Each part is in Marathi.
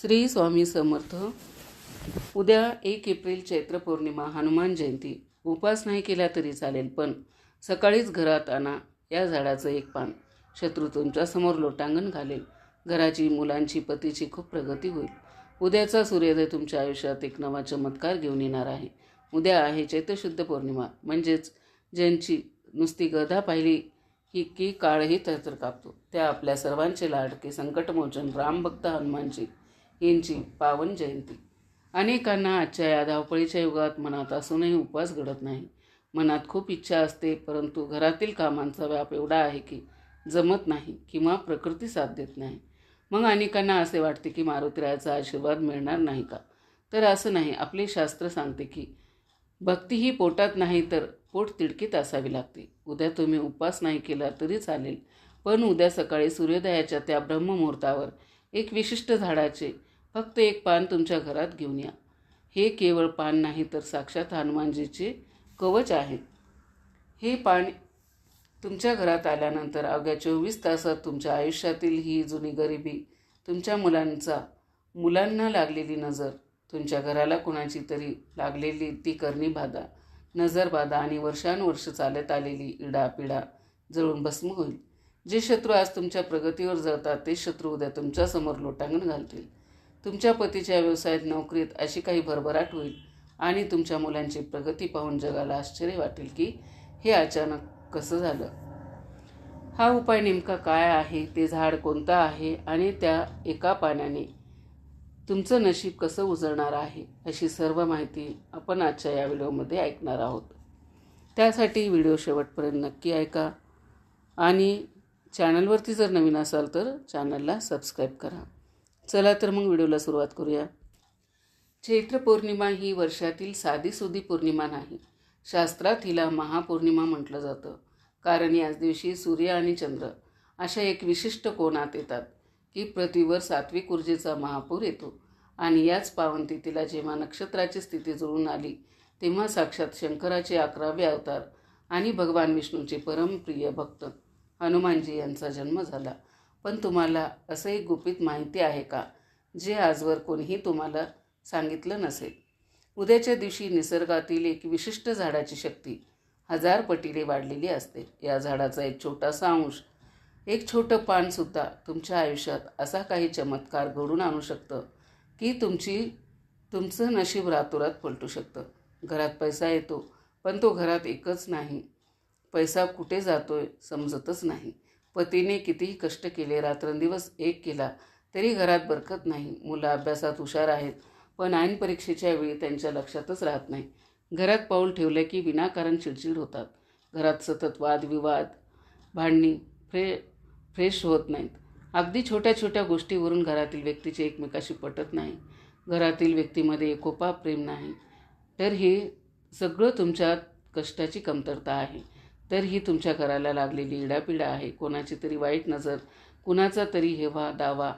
श्री स्वामी समर्थ. उद्या 1 एप्रिल चैत्र पौर्णिमा, हनुमान जयंती. उपवास नाही केला तरी चालेल, पण सकाळीच घरात आणा या झाडाचं एक पान. शत्रू तुमच्या समोर लोटांगण घालेल. घराची, मुलांची, पतीची खूप प्रगती होईल. उद्याचा सूर्योदय तुमच्या आयुष्यात एक नवा चमत्कार घेऊन येणार आहे. उद्या आहे चैत्रशुद्ध पौर्णिमा, म्हणजेच ज्यांची नुसती गदा पाहिली की काळही थरथर कापतो, त्या आपल्या सर्वांचे लाडके संकटमोचन रामभक्त हनुमानजी यांची पावन जयंती. अनेकांना आजच्या या धावपळीच्या युगात मनात असूनही उपवास घडत नाही. मनात खूप इच्छा असते, परंतु घरातील कामांचा व्याप एवढा आहे की जमत नाही किंवा प्रकृती साथ देत नाही. मग अनेकांना असे वाटते की मारुतीरायाचा आशीर्वाद मिळणार नाही का? तर असं नाही. आपले शास्त्र सांगते की भक्ती ही पोटात नाही तर पोट तिडकीत असावी लागते. उद्या तुम्ही उपवास नाही केला तरी चालेल, पण उद्या सकाळी सूर्योदयाच्या त्या ब्रह्ममुहूर्तावर एक विशिष्ट झाडाचे फक्त एक पान तुमच्या घरात घेऊन या. हे केवळ पान नाही तर साक्षात हनुमानजीचे कवच आहे. हे पान तुमच्या घरात आल्यानंतर अवघ्या 24 तासात तुमच्या आयुष्यातील ही जुनी गरिबी, तुमच्या मुलांना लागलेली नजर, तुमच्या घराला कुणाची तरी लागलेली ती करणी बाधा, नजर बाधा आणि वर्षानुवर्ष चालत आलेली इडापिडा जळून भस्म होईल. जे शत्रू आज तुमच्या प्रगतीवर जळतात ते शत्रू उद्या तुमच्यासमोर लोटांगण घालतील. तुमच्या पतीच्या व्यवसायात, नोकरीत अशी काही भरभराट होईल आणि तुमच्या मुलांची प्रगती पाहून जगाला आश्चर्य वाटेल की हे अचानक कसं झालं. हा उपाय नेमका काय आहे, ते झाड कोणतं आहे आणि त्या एका पाण्याने तुमचं नशीब कसं उजळणार आहे, अशी सर्व माहिती आपण आजच्या या व्हिडिओमध्ये ऐकणार आहोत. त्यासाठी व्हिडिओ शेवटपर्यंत नक्की ऐका आणि चॅनलवरती जर नवीन असाल तर चॅनलला सबस्क्राईब करा. चला तर मग व्हिडिओला सुरुवात करूया. चैत्र पौर्णिमा ही वर्षातील साधीसुधी पौर्णिमा नाही. शास्त्रात हिला महापौर्णिमा म्हटलं जातं, कारण याच दिवशी सूर्य आणि चंद्र अशा एक विशिष्ट कोनात येतात की पृथ्वीवर सात्विक ऊर्जेचा महापूर येतो. आणि याच पावन तिथीला जेव्हा नक्षत्राची स्थिती जुळून आली, तेव्हा साक्षात शंकराचे 11वे अवतार आणि भगवान विष्णूचे परमप्रिय भक्त हनुमानजी यांचा जन्म झाला. पण तुम्हाला असं एक गुपित माहिती आहे का, जे आजवर कोणीही तुम्हाला सांगितलं नसेल? उद्याच्या दिवशी निसर्गातील एक विशिष्ट झाडाची शक्ती 1000 पटीने वाढलेली असते. या झाडाचा एक छोटासा अंश, एक छोटं पानसुद्धा तुमच्या आयुष्यात असा काही चमत्कार घडून आणू शकतं की तुमचं नशीब रातोरात पलटू शकतं. घरात पैसा येतो, पण तो घरात एकच नाही. पैसा कुठे जातोय समजतच नाही. पतीने कितीही कष्ट केले, रात्रंदिवस एक केला, तरी घरात बरकत नाही. मुलं अभ्यासात हुशार आहेत, पण ऐन परीक्षेच्या वेळी त्यांच्या लक्षातच राहत नाही. घरात पाऊल ठेवलं की विनाकारण चिडचिड होतात. घरात सतत वादविवाद, भांडणी फ्रेश होत नाहीत. अगदी छोट्या छोट्या गोष्टीवरून घरातील व्यक्तीचे एकमेकाशी पटत नाही. घरातील व्यक्तीमध्ये एकोपा, प्रेम नाही. तर हे सगळं तुमच्या कष्टाची कमतरता आहे. तर ही तुमच्या घराला लागलेली इडापिडा आहे. कोणाची तरी वाईट नजर, कुणाचा तरी हेवा दावा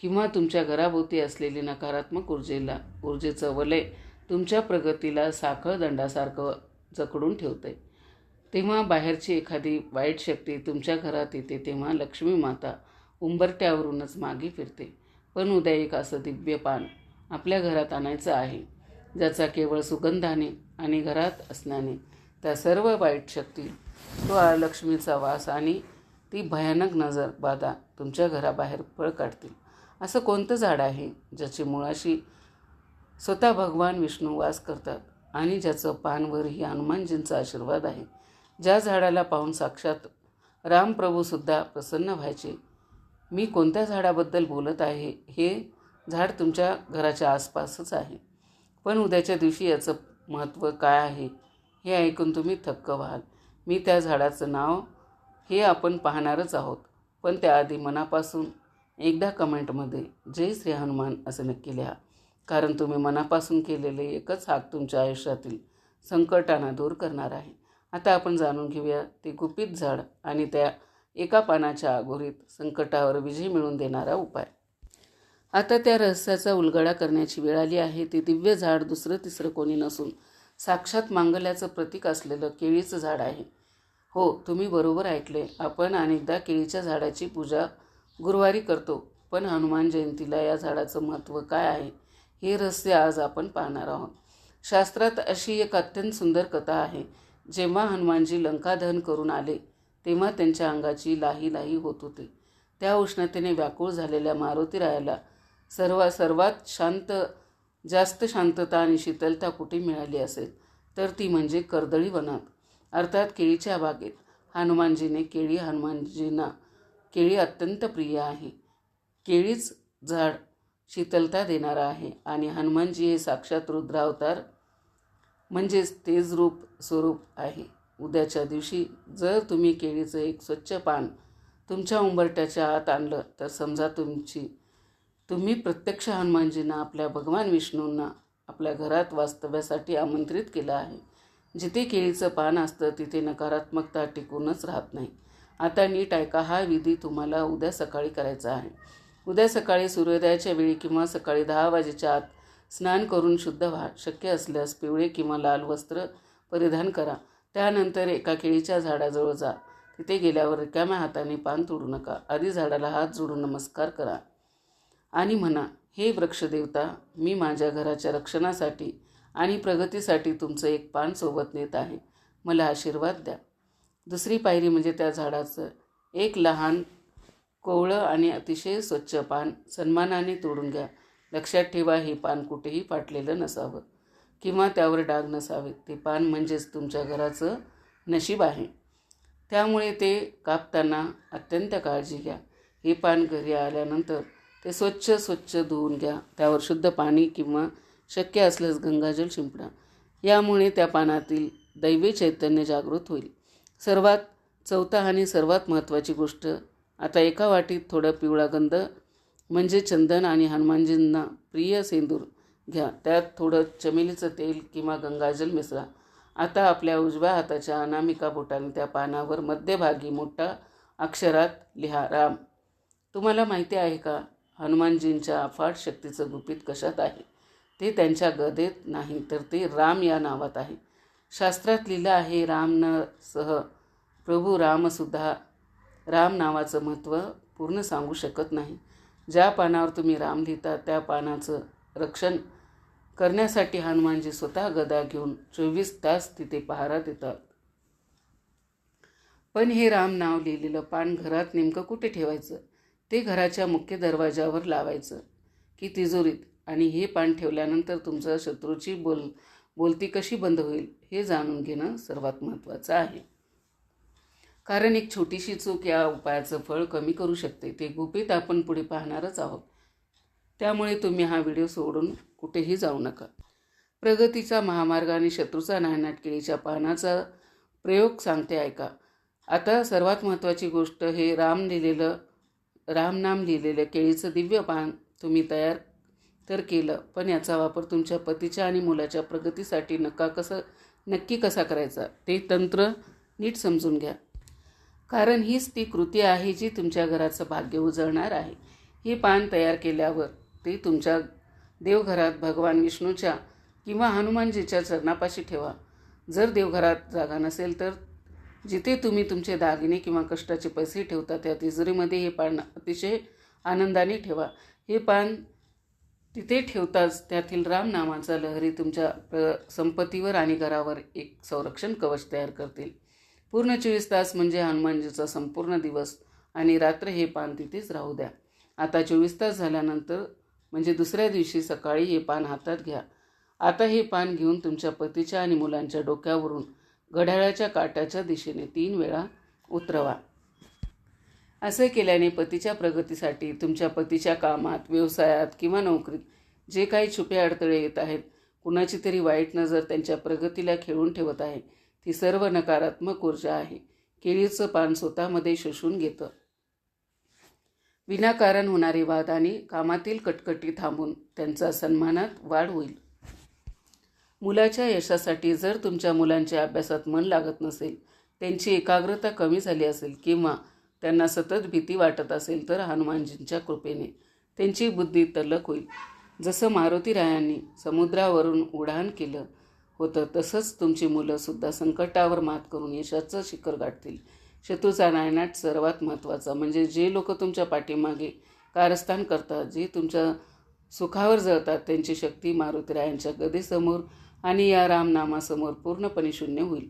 किंवा तुमच्या घराभोवती असलेली नकारात्मक ऊर्जेचं वलय तुमच्या प्रगतीला साखळदंडासारखं जकडून ठेवते. तेव्हा बाहेरची एखादी वाईट शक्ती तुमच्या घरात येते, तेव्हा लक्ष्मी माता उंबरट्यावरूनच मागे फिरते. पण उद्या एक असं दिव्य पान आपल्या घरात आणायचं आहे, ज्याचा केवळ सुगंधाने आणि घरात असण्याने त्या सर्व वाईट शक्ती, तो लक्ष्मीचा वास आणि ती भयानक नजर बाधा तुमच्या घराबाहेर पळ काढतील. असं कोणतं झाड आहे ज्याची मुळाशी स्वतः भगवान विष्णू वास करतात आणि ज्याचं पानवरही हनुमानजींचा आशीर्वाद आहे? ज्या झाडाला पाहून साक्षात रामप्रभूसुद्धा प्रसन्न व्हायचे. मी कोणत्या झाडाबद्दल बोलत आहे? हे झाड तुमच्या घराच्या आसपासच आहे. पण उद्याच्या दिवशी याचं महत्त्व काय आहे हे ऐकून तुम्ही थक्क व्हाल. मी त्या झाडाचं नाव हे आपण पाहणारच आहोत, पण त्याआधी मनापासून एकदा कमेंटमध्ये जय श्री हनुमान असं नक्की लिहा, कारण तुम्ही मनापासून केलेले एकच हाक तुमच्या आयुष्यातील संकटांना दूर करणार आहे. आता आपण जाणून घेऊया ते गुपित झाड आणि त्या एका पानाच्या अघोरीत संकटावर विजय मिळवून देणारा उपाय. आता त्या रहस्याचा उलगडा करण्याची वेळ आली आहे. ते दिव्य झाड दुसरं तिसरं कोणी नसून साक्षात मांगल्याचं प्रतीक असलेलं केळीचं झाड आहे. हो, तुम्ही बरोबर ऐकले. आपण अनेकदा केळीच्या झाडाची पूजा गुरुवारी करतो, पण हनुमान जयंतीला या झाडाचं महत्त्व काय आहे हे रहस्य आज आपण पाहणार आहोत. शास्त्रात अशी एक अत्यंत सुंदर कथा आहे. जेव्हा हनुमानजी लंकादहन करून आले तेव्हा त्यांच्या अंगाची लाही लाही होत होती. त्या उष्णतेने व्याकुळ झालेल्या मारुतीरायाला सर्वात जास्त शांतता आणि शीतलता कुठे मिळाली असेल तर ती म्हणजे कर्दळी वनात, अर्थात केळीच्या बागेत. हनुमानजींना केळी अत्यंत प्रिय आहे. केळीच झाड शीतलता देणारा आहे आणि हनुमानजी हे साक्षात रुद्रावतार म्हणजेच तेजरूप स्वरूप आहे. उद्याच्या दिवशी जर तुम्ही केळीचं एक स्वच्छ पान तुमच्या उंबरट्याच्या आत आणलं तर समजा तुम्ही प्रत्यक्ष हनुमानजींना, आपल्या भगवान विष्णूंना आपल्या घरात वास्तव्यासाठी आमंत्रित केलं आहे. जिथे केळीचं पान असतं तिथे नकारात्मकता टिकूनच राहत नाही. आता नीट ऐका, हा विधी तुम्हाला उद्या सकाळी करायचा आहे. उद्या सकाळी सूर्योदयाच्या वेळी किंवा सकाळी 10 वाजेच्या आत स्नान करून शुद्ध व्हा. शक्य असल्यास पिवळे किंवा लाल वस्त्र परिधान करा. त्यानंतर एका केळीच्या झाडाजवळ जा. तिथे गेल्यावर रिकाम्या हाताने पान तोडू नका. आधी झाडाला हात जोडून नमस्कार करा आणि म्हणा, हे वृक्षदेवता, मी माझ्या घराच्या रक्षणासाठी आणि प्रगतीसाठी तुमचं एक पान सोबत नेत आहे. मला आशीर्वाद द्या. दुसरी पायरी म्हणजे त्या झाडाचं एक लहान कोवळं आणि अतिशय स्वच्छ पान सन्मानाने तोडून घ्या. लक्षात ठेवा, हे पान कुठेही फाटलेलं नसावं किंवा त्यावर डाग नसावे. ते पान म्हणजेच तुमच्या घराचं नशीब आहे. त्यामुळे ते कापताना अत्यंत काळजी घ्या. हे पान घरी आल्यानंतर ते स्वच्छ धुवून घ्या. त्यावर शुद्ध पाणी किंवा शक्य असल्यास गंगाजल शिंपडा. यामुळे त्या पानातील दैवी चैतन्य जागृत होईल. चौथा आणि सर्वात महत्त्वाची गोष्ट, आता एका वाटीत थोडा पिवळा गंध म्हणजे चंदन आणि हनुमानजींना प्रिय सेंदूर घ्या. त्यात थोडं चमेलीचं तेल किंवा गंगाजल मिसळा. आता आपल्या उजव्या हाताच्या अनामिका बोटाने त्या पानावर मध्यभागी मोठ्या अक्षरात लिहा, राम. तुम्हाला माहिती आहे का, हनुमानजींच्या अफाट शक्तीचं गुपित कशात आहे? ते त्यांच्या गदेत नाही, तर ते राम या नावात आहे. शास्त्रात लिहिलं आहे, रामसह प्रभू रामसुद्धा राम नावाचं महत्त्व पूर्ण सांगू शकत नाही. ज्या पानावर तुम्ही राम लिहिता त्या पानाचं रक्षण करण्यासाठी हनुमानजी स्वतः गदा घेऊन 24 तास तिथे पहारा देतात. पण हे राम नाव लिहिलेलं पान घरात नेमकं कुठे ठेवायचं? ते घराच्या मुख्य दरवाजावर लावायचं की तिजोरीत? आणि हे पान ठेवल्यानंतर तुमच्या शत्रूची बोलती कशी बंद होईल हे जाणून घेणं सर्वात महत्त्वाचं आहे. कारण एक छोटीशी चूक या उपायाचं फळ कमी करू शकते. ते गुपित आपण पुढे पाहणारच आहोत. त्यामुळे तुम्ही हा व्हिडिओ सोडून कुठेही जाऊ नका. प्रगतीचा महामार्ग आणि शत्रूचा नायनाट केळीच्या पानाचा प्रयोग सांगते, ऐका. आता सर्वात महत्त्वाची गोष्ट, हे रामनाम लिहिलेलं केळीचं दिव्य पान तुम्ही तयार तर केलं, पण याचा वापर तुमच्या पतीच्या आणि मुलाच्या प्रगतीसाठी नक्की कसा करायचा ते तंत्र नीट समजून घ्या. कारण हीच ती कृती आहे जी तुमच्या घराचं भाग्य उजळणार आहे. हे पान तयार केल्यावर ते तुमच्या देवघरात भगवान विष्णूच्या किंवा हनुमानजीच्या चरणापाशी ठेवा. जर देवघरात जागा नसेल तर जिथे तुम्ही तुमचे दागिने किंवा कष्टाचे पैसे ठेवता त्या तिजोरीमध्ये हे पान अतिशय आनंदाने ठेवा. हे पान तिथे ठेवताच त्यातील राम नामाचा लहरी तुमच्या संपत्तीवर आणि घरावर एक संरक्षण कवच तयार करतील. पूर्ण 24 तास म्हणजे हनुमानजीचा संपूर्ण दिवस आणि रात्र हे पान तिथेच राहू द्या. आता 24 तास झाल्यानंतर म्हणजे दुसऱ्या दिवशी सकाळी हे पान हातात घ्या. आता हे पान घेऊन तुमच्या पतीच्या आणि मुलांच्या डोक्यावरून घड्याळाच्या काट्याच्या दिशेने 3 वेळा उतरवा. असे केल्याने पतीच्या प्रगतीसाठी, तुमच्या पतीच्या कामात, व्यवसायात किंवा नोकरीत जे काही छुपे अडथळे येत आहेत, कुणाची तरी वाईट नजर त्यांच्या प्रगतीला खिळून ठेवत आहे, ती सर्व नकारात्मक ऊर्जा आहे. केळीचं पान स्वतःमध्ये शोषून घेतं. विनाकारण होणारे वाद आणि कामातील कटकटी थांबून त्यांचा सन्मानात वाढ होईल. मुलाच्या यशासाठी, जर तुमच्या मुलांच्या अभ्यासात मन लागत नसेल, त्यांची एकाग्रता कमी झाली असेल किंवा त्यांना सतत भीती वाटत असेल तर हनुमानजींच्या कृपेने त्यांची बुद्धी तल्लख होईल. जसं मारुतीरायांनी समुद्रावरून उड्डाण केलं होतं तसंच तुमची मुलंसुद्धा संकटावर मात करून यशाचं शिखर गाठतील. शत्रूचा नायनाट सर्वात महत्त्वाचा म्हणजे जे लोक तुमच्या पाठीमागे कारस्थान करतात, जे तुमच्या सुखावर जळतात, त्यांची शक्ती मारुतीरायांच्या गदेसमोर आणि या रामनामासमोर पूर्णपणे शून्य होईल.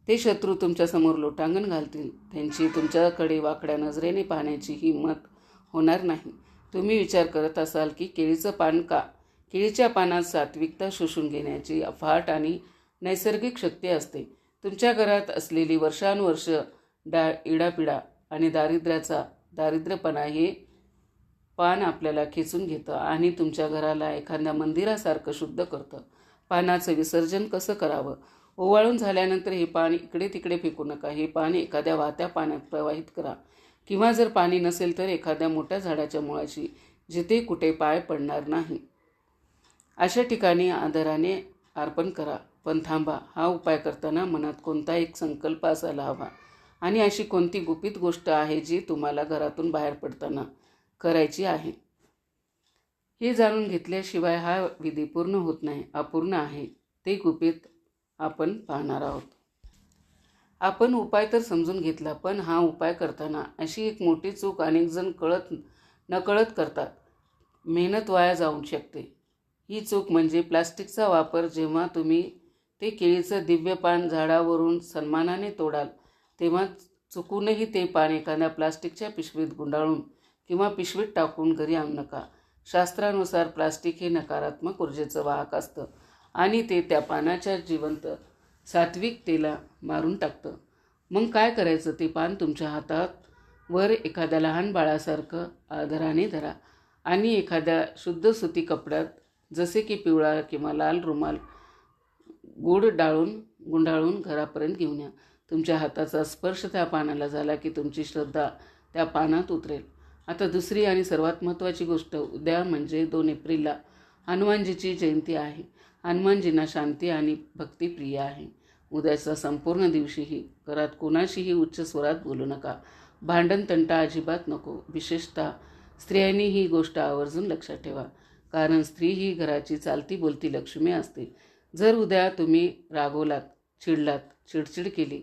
ते शत्रू तुमच्यासमोर लोटांगण घालतील. त्यांची तुमच्याकडे वाकड्या नजरेने पाहण्याची हिंमत होणार नाही. तुम्ही विचार करत असाल की केळीचं पान का? केळीच्या पानात सात्विकता शोषून घेण्याची अफाट आणि नैसर्गिक शक्ती असते. तुमच्या घरात असलेली वर्षानुवर्ष इडापिडा आणि दारिद्र्यपणा हे पान आपल्याला खेचून घेतं आणि तुमच्या घराला एखाद्या मंदिरासारखं शुद्ध करतं. पानाचं विसर्जन कसं करावं? ओवाळून झाल्यानंतर हे पान इकडे तिकडे फेकू नका. हे पान एखाद्या वाहत्या पाण्यात प्रवाहित करा किंवा जर पाणी नसेल तर एखाद्या मोठ्या झाडाच्या मुळाशी, जिथे कुठे पाय पडणार नाही, अशा ठिकाणी आदराने अर्पण करा. पण थांबा, हा उपाय करताना मनात कोणता एक संकल्प असायला हवा आणि अशी कोणती गुपित गोष्ट आहे जी तुम्हाला घरातून बाहेर पडताना करायची आहे. हे जाणून घेतल्याशिवाय हा विधी पूर्ण होत नाही, अपूर्ण आहे. ते गुपित आपण पाहणार आहोत. आपण उपाय तर समजून घेतला, पण हा उपाय करताना अशी एक मोठी चूक अनेक जण नकळत करतात. मेहनत वाया जाऊ शकते. ही चूक म्हणजे प्लास्टिकचा वापर. जेव्हा तुम्ही ते केळीचं दिव्य पान झाडावरून सन्मानाने तोडाल, तेव्हा चुकूनही ते पान एखाद्या प्लास्टिकच्या पिशवीत गुंडाळून किंवा पिशवीत टाकून घरी आणू नका. शास्त्रानुसार प्लास्टिक हे नकारात्मक ऊर्जेचं वाहक असतं आणि ते त्या पानाच्या जिवंत सात्विकतेला मारून टाकतं. मग काय करायचं? ते पान तुमच्या हातात वर एखाद्या लहान बाळासारखं आदराने धरा आणि एखाद्या शुद्ध सुती कपड्यात, जसे की पिवळा किंवा लाल रुमाल, गुंडाळून घरापर्यंत घेऊन या. तुमच्या हाताचा स्पर्श त्या पानाला झाला की तुमची श्रद्धा त्या पानात उतरेल. आता दुसरी आणि सर्वात महत्त्वाची गोष्ट. उद्या म्हणजे 2 एप्रिलला हनुमानजीची जयंती आहे. हनुमानजींना शांती आणि भक्ती प्रिय आहे. उद्याचा संपूर्ण दिवशीही घरात कोणाशीही उच्च स्वरात बोलू नका. भांडण तंटा अजिबात नको. विशेषतः स्त्रियांनी ही गोष्ट आवर्जून लक्षात ठेवा, कारण स्त्री ही घराची चालती बोलती लक्ष्मी असते. जर उद्या तुम्ही रागवलात, चिडलात, चिडचिड केली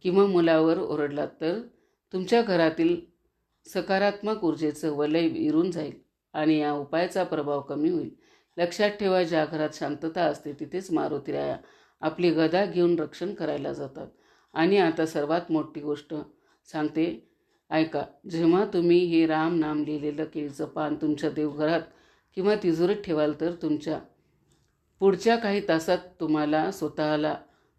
किंवा मुलावर ओरडलात तर तुमच्या घरातील सकारात्मक ऊर्जेचं वलय विरून जाईल आणि या उपायाचा प्रभाव कमी होईल. लक्षात ठेवा, ज्या घरात शांतता असते तिथेच मारुतीराया आपली गदा घेऊन रक्षण करायला जातात. आणि आता सर्वात मोठी गोष्ट सांगते, ऐका. जेव्हा तुम्ही हे राम नाम लिहिलेलं केळीचं पान तुमच्या देवघरात किंवा तिजोरीत ठेवाल तर तुमच्या पुढच्या काही तासात तुम्हाला स्वतःला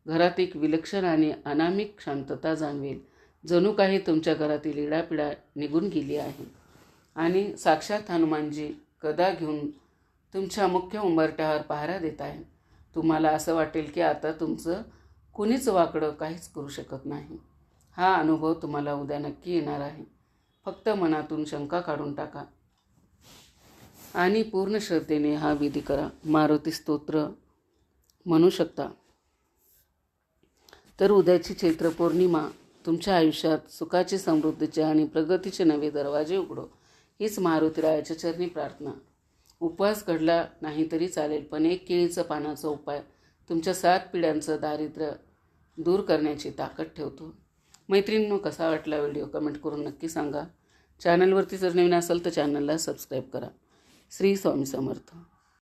घरात एक विलक्षण आणि अनामिक शांतता जाणवेल. जणू काही तुमच्या घरातील इडापिडा निघून गेली आहे आणि साक्षात हनुमानजी गदा घेऊन तुमच्या मुख्य उंबरठ्यावर पहारा देत आहे. तुम्हाला असं वाटेल की आता तुमचं कुणीच वाकडं काहीच करू शकत नाही. हा अनुभव तुम्हाला उद्या नक्की येणार आहे. फक्त मनातून शंका काढून टाका आणि पूर्ण श्रद्धेने हा विधी करा. मारुती स्तोत्र म्हणू शकता. तर उद्याची चैत्र पौर्णिमा तुमच्या आयुष्यात सुखाचे, समृद्धीचे आणि प्रगतीचे नवे दरवाजे उघडो, हीच मारुतीरायाच्या चरणी प्रार्थना. उपवास घडला नाही तरी चालेल, पण एक केळीचं पानाचा उपाय तुमच्या 7 पिढ्यांचं दारिद्र्य दूर करण्याची ताकद ठेवतो. मैत्रिणींनो, कसा वाटला व्हिडिओ कमेंट करून नक्की सांगा. चॅनलवरती जर नवीन असाल तर चॅनलला सबस्क्राईब करा. श्री स्वामी समर्थ.